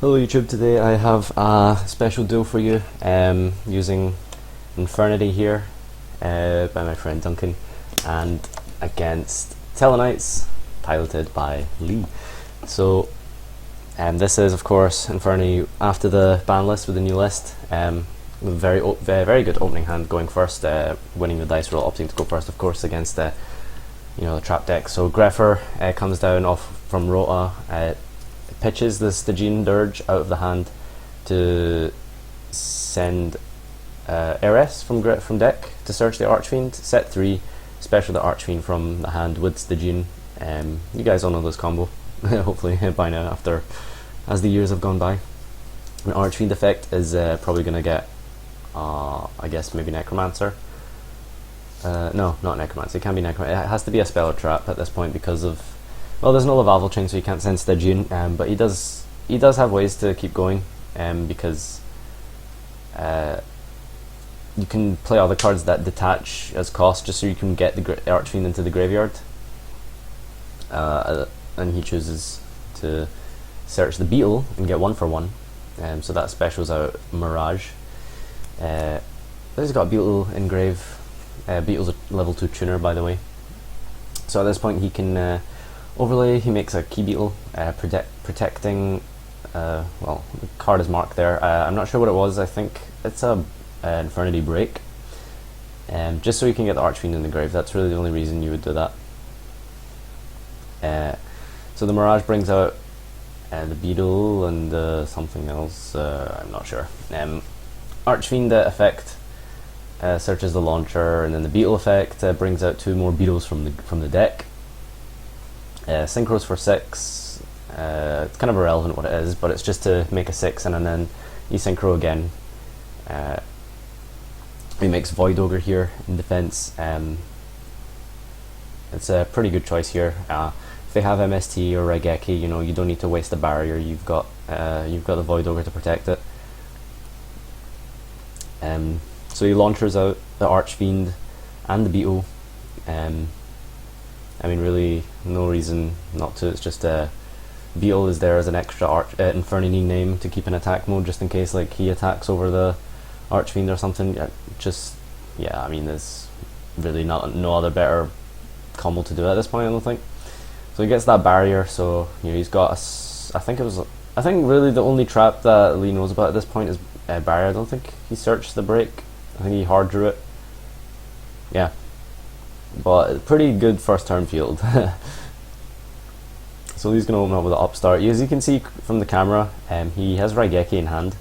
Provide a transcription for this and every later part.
Hello YouTube, today I have a special duel for you using Infernity here by my friend Duncan and against Tellarknights piloted by Lee. So this is of course Infernity after the ban list with the new list. Very good opening hand going first, winning the dice roll, opting to go first of course against the trap deck. So Greffer comes down off from Rota, pitches the Stygian Dirge out of the hand to send Eres from deck to search the Archfiend, set 3, special the Archfiend from the hand with Stygian. You guys all know this combo, hopefully by now, as the years have gone by. An Archfiend effect is probably going to get, I guess maybe Necromancer. No, not Necromancer, it can be Necromancer. It has to be a spell or trap at this point because of, well, there's no Lavalval chain, so you can't send Stygian, but he does have ways to keep going, because you can play other cards that detach as cost, just so you can get the Archfiend into the graveyard, and he chooses to search the Beetle and get 1 for 1, so that specials out Mirage. He's got a Beetle engrave. Beetle's a level 2 tuner, by the way, so at this point he can overlay. He makes a Key Beetle, protecting, well, the card is marked there. I'm not sure what it was. I think it's a Infernity break, just so you can get the Archfiend in the grave. That's really the only reason you would do that. So the Mirage brings out the Beetle and something else, I'm not sure. Archfiend effect searches the launcher, and then the Beetle effect brings out 2 more Beetles from the deck. Synchros for 6, it's kind of irrelevant what it is, but it's just to make a 6 and then you synchro again. He makes Void Ogre here in defense. It's a pretty good choice here. If they have MST or Raigeki, you don't need to waste a barrier. You've got the Void Ogre to protect it. So he launchers out the Archfiend and the Beetle. I mean, really, no reason not to. It's just Beetle is there as an extra Infernity name to keep in attack mode, just in case like he attacks over the Archfiend or something. Yeah, I mean, there's really no other better combo to do at this point, I don't think. So he gets that barrier. So he's got I think really the only trap that Lee knows about at this point is barrier. I don't think he searched the break. I think he hard drew it. Yeah. But pretty good first turn field. So he's going to open up with an upstart. As you can see from the camera, he has Raigeki in hand,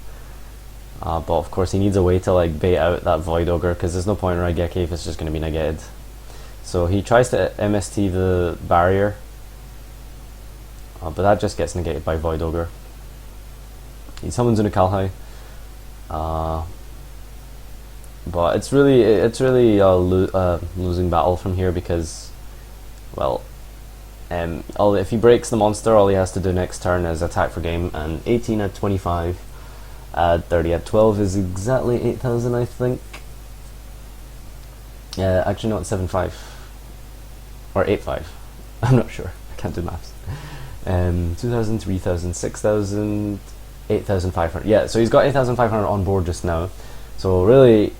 but of course he needs a way to like bait out that Void Ogre, because there's no point in Raigeki if it's just going to be negated. So he tries to MST the barrier, but that just gets negated by Void Ogre. He summons in a Kalhai. But it's really a losing battle from here, because, well, if he breaks the monster, all he has to do next turn is attack for game, and 18 at 25, 30 at 12 is exactly 8,000, I think. Actually not 7.5 or 8.5. I'm not sure. I can't do maths. 2,000, 3,000, 6,000, 8,500. Yeah, so he's got 8,500 on board just now. So really,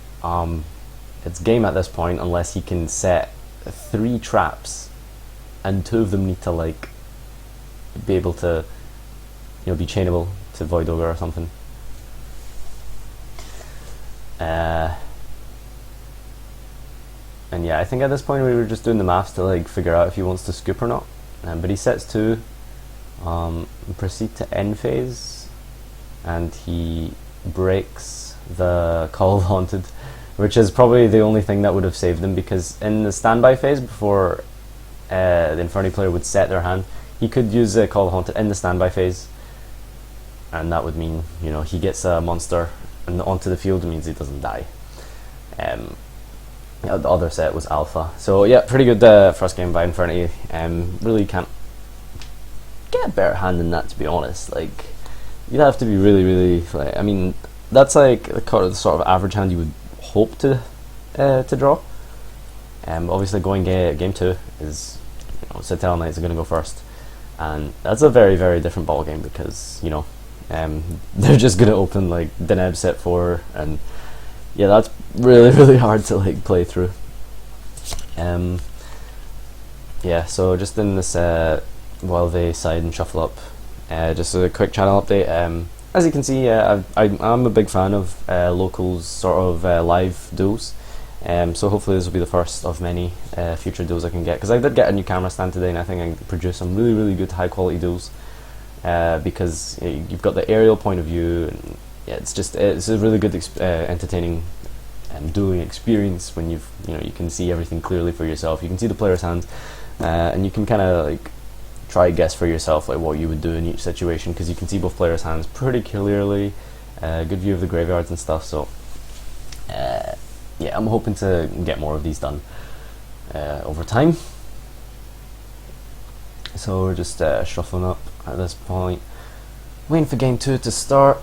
it's game at this point, unless he can set 3 traps, and 2 of them need to like be able to, be chainable to Void Ogre or something. And yeah, I think at this point we were just doing the maths to like figure out if he wants to scoop or not. But he sets 2, proceed to end phase, and he breaks the Call of Haunted, which is probably the only thing that would have saved him, because in the standby phase before the Infernity player would set their hand, he could use a Call of Haunted in the standby phase, and that would mean he gets a monster and onto the field. It means he doesn't die. The other set was Alpha. So yeah, pretty good first game by Infernity. Really can't get a better hand than that, to be honest. Like, you'd have to be really like, I mean, that's like the sort of average hand you would hope to draw. Obviously going game 2 is, Satellar Knights are going to go first, and that's a very different ball game, because they're just gonna open like Deneb set 4, and yeah, that's really hard to like play through. Yeah, so just in this while they side and shuffle up, just a quick channel update. As you can see, I'm a big fan of locals sort of live duels. So hopefully this will be the first of many future duels I can get, because I did get a new camera stand today, and I think I can produce some really good high quality duels, because you've got the aerial point of view, and yeah, it's a really good entertaining dueling experience when you can see everything clearly for yourself. You can see the player's hands, and you can kind of like try guess for yourself like what you would do in each situation, because you can see both players' hands pretty clearly, good view of the graveyards and stuff. So yeah, I'm hoping to get more of these done over time. So we're just shuffling up at this point, waiting for game 2 to start.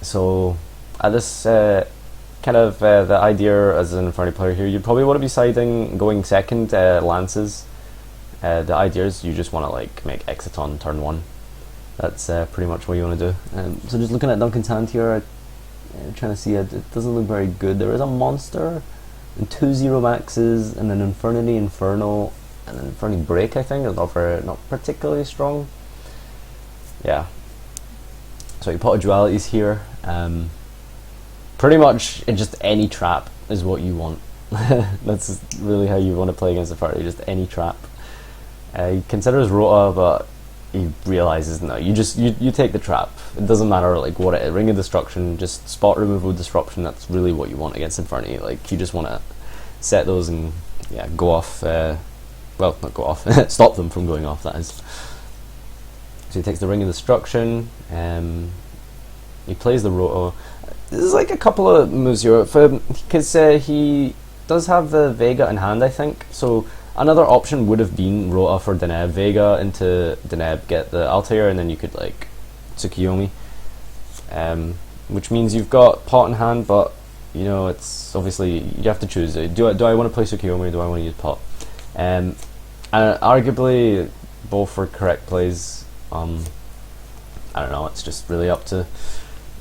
So at this kind of the idea as an Infernity player here, you probably want to be siding going second lances. The idea is you just want to like make Exiton turn 1. That's pretty much what you want to do. So just looking at Duncan's hand here, I'm trying to see it. It doesn't look very good. There is a monster and 2 0 maxes and an Infernity Inferno and an Infernity Break. I think it's not particularly strong. Yeah. So you pot of dualities here. Pretty much just any trap is what you want. That's really how you want to play against the party. Just any trap. He considers Rota, but he realizes no. You take the trap. It doesn't matter like what it is. Ring of Destruction, just spot removal, disruption. That's really what you want against Infernity. Like you just want to set those and yeah, go off. Well, not go off. Stop them from going off. That is. So he takes the Ring of Destruction. He plays the Rota. There's like a couple of moves here because he does have the Vega in hand, I think. So another option would have been Rota for Deneb, Vega into Deneb, get the Altair, and then you could like Tsukiyomi, which means you've got pot in hand, but you know it's obviously you have to choose. Do I want to play Tsukiyomi or do I want to use pot? And arguably both are correct plays. I don't know. It's just really up to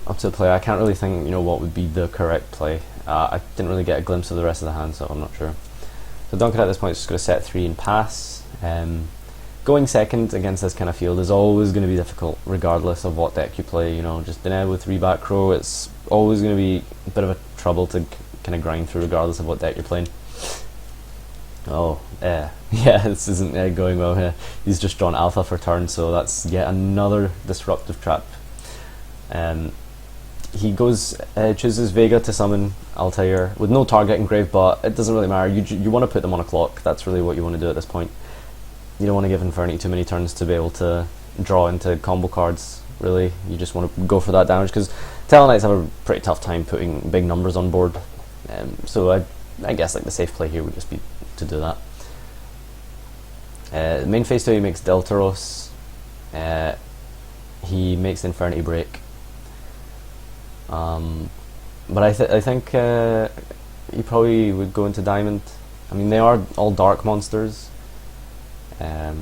the player. I can't really think what would be the correct play. I didn't really get a glimpse of the rest of the hand, so I'm not sure. So Duncan at this point is just going to set 3 and pass. Going second against this kind of field is always going to be difficult, regardless of what deck you play. Just Deneb with 3 back row, it's always going to be a bit of a trouble to kind of grind through, regardless of what deck you're playing. Oh, yeah, this isn't going well here. He's just drawn Alpha for turn, so that's yet another disruptive trap. He chooses Vega to summon Altair with no target engraved, but it doesn't really matter. You want to put them on a clock. That's really what you want to do at this point. You don't want to give Infernity too many turns to be able to draw into combo cards, really. You just want to go for that damage, because Talonites have a pretty tough time putting big numbers on board. So I guess like the safe play here would just be to do that. Main phase 2 he makes Deltaros. He makes the Infernity Break. But I think he probably would go into Diamond. I mean, they are all dark monsters. I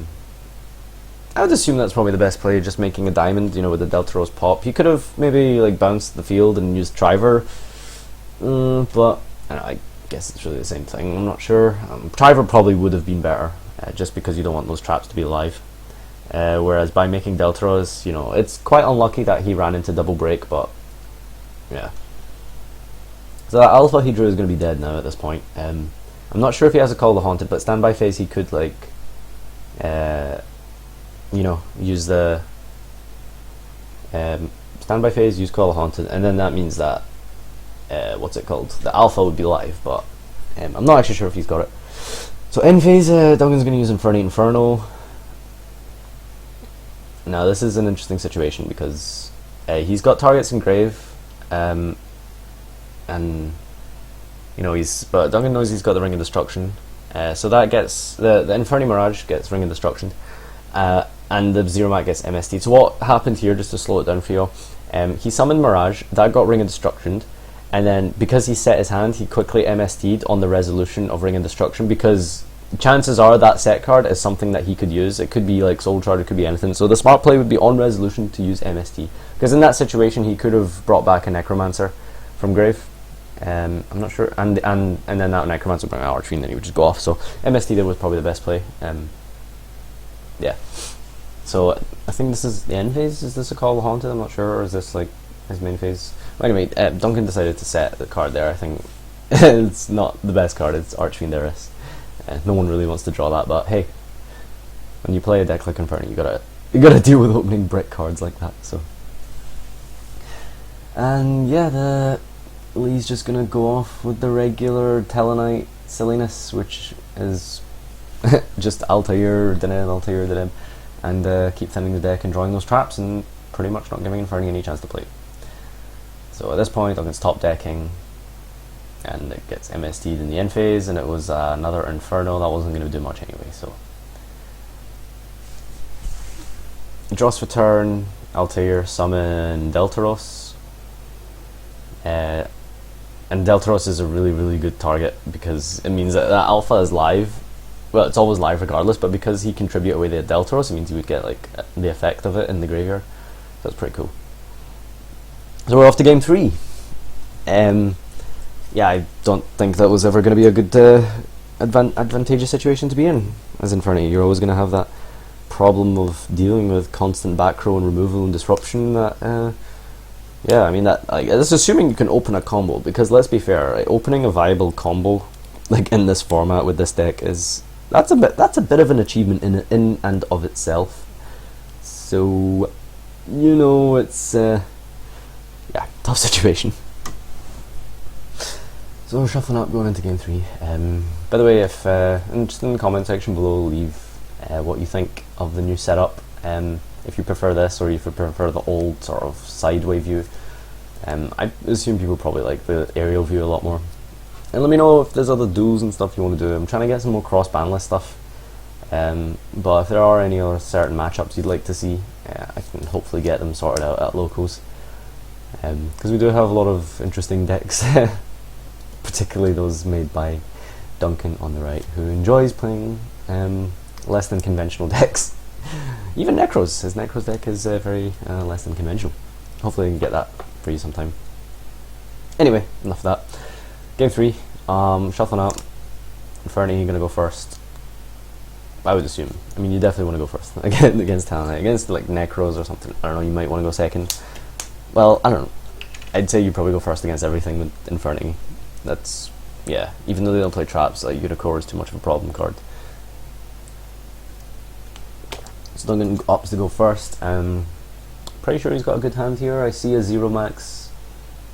would assume that's probably the best play, just making a Diamond, with the Deltaros pop. He could have maybe like bounced the field and used Triver, but I guess it's really the same thing. I'm not sure. Triver probably would have been better, just because you don't want those traps to be alive. Whereas by making Deltaros, it's quite unlucky that he ran into double break, but yeah. So that Alpha he drew is going to be dead now at this point. I'm not sure if he has a Call the Haunted, but standby phase he could like, use the standby phase, use Call the Haunted, and then that means that what's it called? The Alpha would be live, but I'm not actually sure if he's got it. So end phase, Duncan's going to use Infernity Inferno. Now this is an interesting situation because he's got targets engraved. And but Duncan knows he's got the Ring of Destruction, so that gets the Infernity Mirage gets Ring of Destruction, and the Zero Mat gets MST. So what happened here, just to slow it down for you, he summoned Mirage, that got Ring of Destruction, and then because he set his hand, he quickly MST'd on the resolution of Ring of Destruction, because chances are that set card is something that he could use. It could be like Soul Shard, it could be anything. So the smart play would be on resolution to use MST, because in that situation he could have brought back a Necromancer from grave. I'm not sure, and then that Necromancer would bring out Archfiend, then he would just go off. So MST there was probably the best play. Yeah. So I think this is the end phase. Is this a Call of the Haunted? I'm not sure, or is this like his main phase? Well, anyway, Duncan decided to set the card there. I think it's not the best card. It's Archfiend Heiress. No one really wants to draw that, but hey, when you play a deck like Infernity, you gotta deal with opening brick cards like that. So, and yeah, Lee's just gonna go off with the regular Tellarknight silliness, which is just Altair, Dinim, and keep thinning the deck and drawing those traps, and pretty much not giving Infernity any chance to play. So at this point, Duncan's top decking, and it gets MST'd in the end phase, and it was another Inferno that wasn't going to do much anyway. So draws for turn, Altair, summon Deltaros, and Deltaros is a really good target because it means that alpha is live. Well, it's always live regardless, but because he contribute away the Deltaros, it means he would get like the effect of it in the graveyard. So that's pretty cool. So we're off to game 3. Yeah, I don't think that was ever going to be a good advantageous situation to be in as Infernity. You're always going to have that problem of dealing with constant back row and removal and disruption. That yeah, I mean that. That's assuming you can open a combo, because let's be fair, right? Opening a viable combo like in this format with this deck that's a bit of an achievement in and of itself. So you know, it's yeah, tough situation. So we're shuffling up, going into game 3. By the way, if just in the comment section below, leave what you think of the new setup. If you prefer this, or if you prefer the old sort of sideway view. I assume people probably like the aerial view a lot more. And let me know if there's other duels and stuff you want to do. I'm trying to get some more cross-banless stuff. But if there are any other certain matchups you'd like to see, I can hopefully get them sorted out at locals. Because we do have a lot of interesting decks, particularly those made by Duncan on the right, who enjoys playing less than conventional decks. Even Necros, his Necros deck is very less than conventional. Hopefully I can get that for you sometime. Anyway, enough of that. Game 3, shuffling out. Infernity, you're going to go first. I would assume. I mean, you definitely want to go first against Talonite. Against like Necros or something, I don't know, you might want to go second. Well, I don't know. I'd say you probably go first against everything with Infernity. That's, yeah, even though they don't play traps, like Unicore is too much of a problem card. So Duncan opts to go first. Pretty sure he's got a good hand here. I see a Zero Max,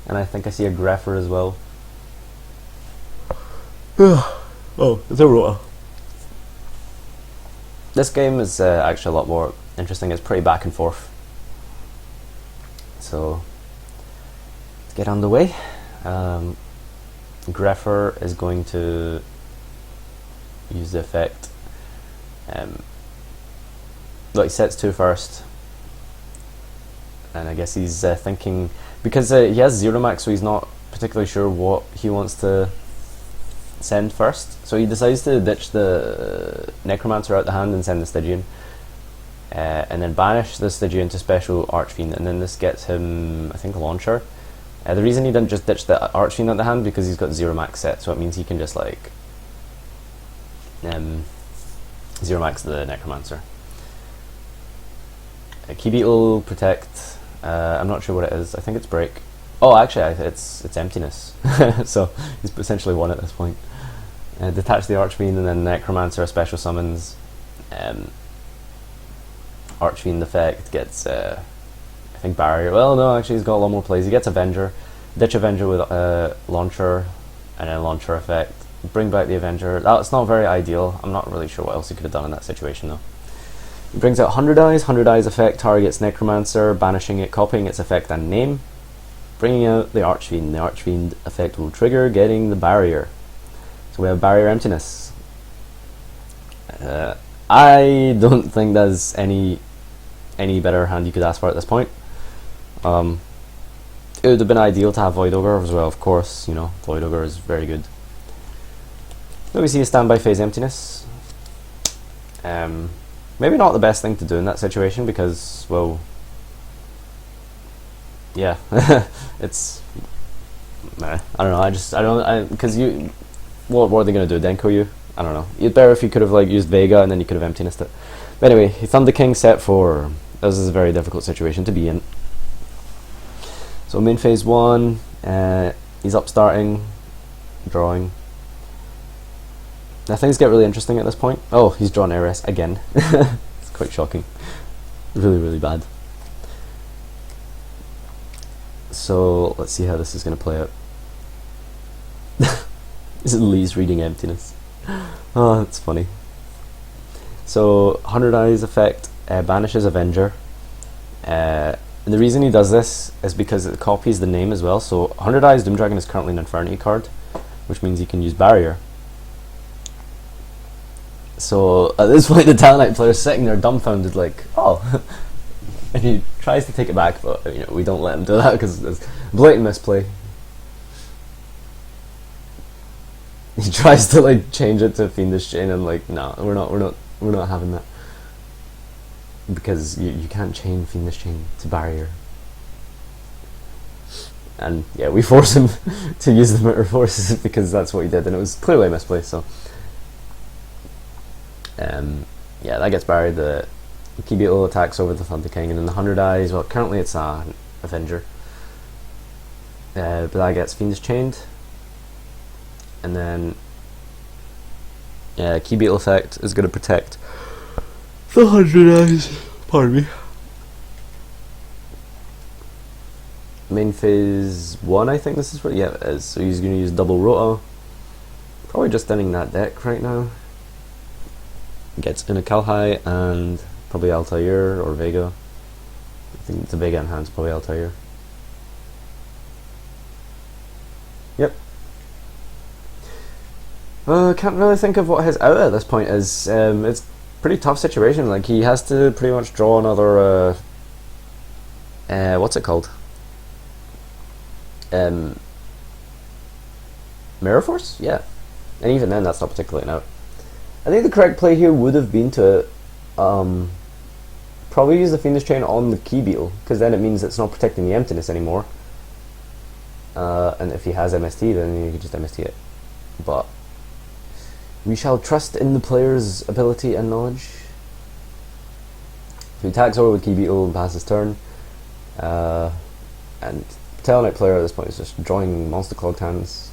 and I think I see a Greffer as well. Oh, it's a Rota. This game is actually a lot more interesting. It's pretty back and forth. So let's get underway. Greffer is going to use the effect. He sets 2 first, and I guess he's thinking, because he has Zero Max, so he's not particularly sure what he wants to send first. So he decides to ditch the Necromancer out the hand and send the Stygian, and then banish the Stygian to special Archfiend, and then this gets him, I think, Launcher. The reason he didn't just ditch the Archfiend out the hand, because he's got Zero Max set, so it means he can just like Zero Max the Necromancer. Key Beetle, Protect, I'm not sure what it is. I think it's Break. Oh, actually, it's Emptiness. So he's essentially won at this point. Detach the Archfiend, and then Necromancer special summons. Archfiend effect gets, I think, Barrier. Well, no, actually, he's got a lot more plays. He gets Avenger. Ditch Avenger with Launcher, and then Launcher effect. Bring back the Avenger. That's not very ideal. I'm not really sure what else he could have done in that situation, though. He brings out 100 Eyes. 100 Eyes effect targets Necromancer, banishing it, copying its effect and name. Bringing out the Archfiend. The Archfiend effect will trigger, getting the Barrier. So we have Barrier Emptiness. I don't think there's any better hand you could ask for at this point. It would have been ideal to have Void Ogre as well, of course. You know, Void Ogre is very good. we see a standby phase emptiness. Maybe not the best thing to do in that situation because, well, yeah, it's, I don't know. Because what are they gonna do? Denko you? I don't know. It'd better if you could have like used Vega and then you could have emptinessed it. But anyway, Thunder King set 4. This is a very difficult situation to be in. So main phase 1, he's upstarting, drawing. Now things get really interesting at this point. Oh, he's drawn Heiress again. It's quite shocking. Really, really bad. So let's see how this is going to play out. This is Lee's reading emptiness. Oh, that's funny. So 100 Eyes effect banishes Avenger. And the reason he does this is because it copies the name as well. So 100 Eyes Doom Dragon is currently an Infernity card, which means he can use Barrier. So at this point the Talonite player is sitting there dumbfounded like, oh. And he tries to take it back, but you know, we don't let him do that because it's blatant misplay. He tries to like change it to Fiendish Chain and like, no, we're not having that. Because you can't chain Fiendish Chain to Barrier. And yeah, we force him to use the Mirror Forces because that's what he did, and it was clearly a misplay, so yeah, that gets buried. The Key Beetle attacks over the Thunder King, and then the 100 Eyes, well currently it's an Avenger, but that gets Fiendish Chained, and then Key Beetle effect is going to protect the 100 Eyes, pardon me. Main phase 1, I think this is what, yeah it is, so he's going to use double Rota, probably just thinning that deck right now. Gets in a Kalhai and probably Altair or Vega. I think it's a Vega in hand, probably Altair. Yep. Can't really think of what his out at this point is. It's a pretty tough situation. Like he has to pretty much draw another. What's it called? Mirror Force? Yeah. And even then, that's not particularly an out. I think the correct play here would have been to probably use the Fiendish Chain on the Key Beetle, because then it means it's not protecting the emptiness anymore. And if he has MST, then you can just MST it. But we shall trust in the player's ability and knowledge. So he attacks over with Key Beetle and passes turn. And Talonite player at this point is just drawing Monster Clogged Hands.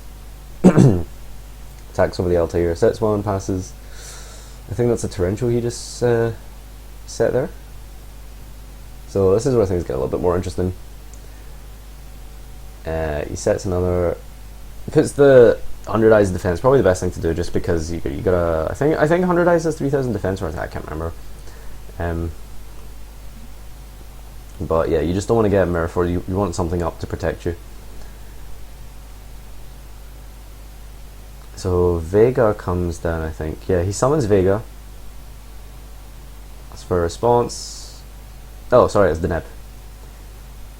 Attacks over the Altair, sets 1, passes. I think that's a Torrential he just set there. So this is where things get a little bit more interesting. He sets another, puts the 100 Eyes defense, probably the best thing to do, just because you gotta. I think 100 Eyes has 3000 defense or attack. I can't remember. But yeah, you just don't want to get a Mirror Force. You want something up to protect you. So Vega comes down, I think. Yeah, he summons Vega. That's for a response. Oh, sorry, it's Deneb.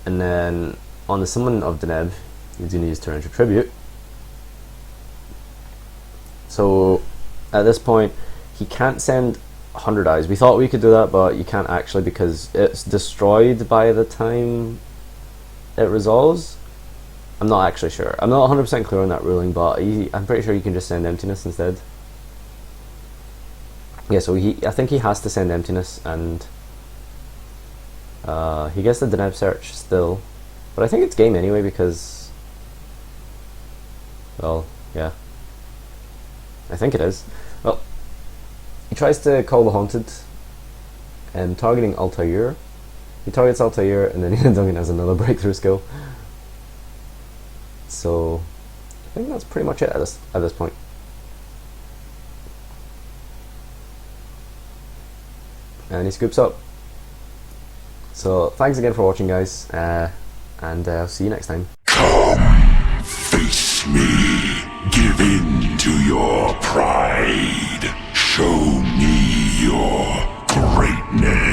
And then on the summon of Deneb, he's going to use Torrential Tribute. So at this point, he can't send 100 Eyes. We thought we could do that, but you can't actually because it's destroyed by the time it resolves. I'm not actually sure. I'm not 100% clear on that ruling, but I'm pretty sure you can just send Emptiness instead. Yeah, so I think he has to send Emptiness, and he gets the Deneb search still, but I think it's game anyway because, well, yeah, I think it is. Well, he tries to call the Haunted, targeting Altair. He targets Altair, and then Duncan has another breakthrough skill. So I think that's pretty much it at this point. And he scoops up. So thanks again for watching, guys, and I'll see you next time. Come, face me, give in to your pride, show me your greatness.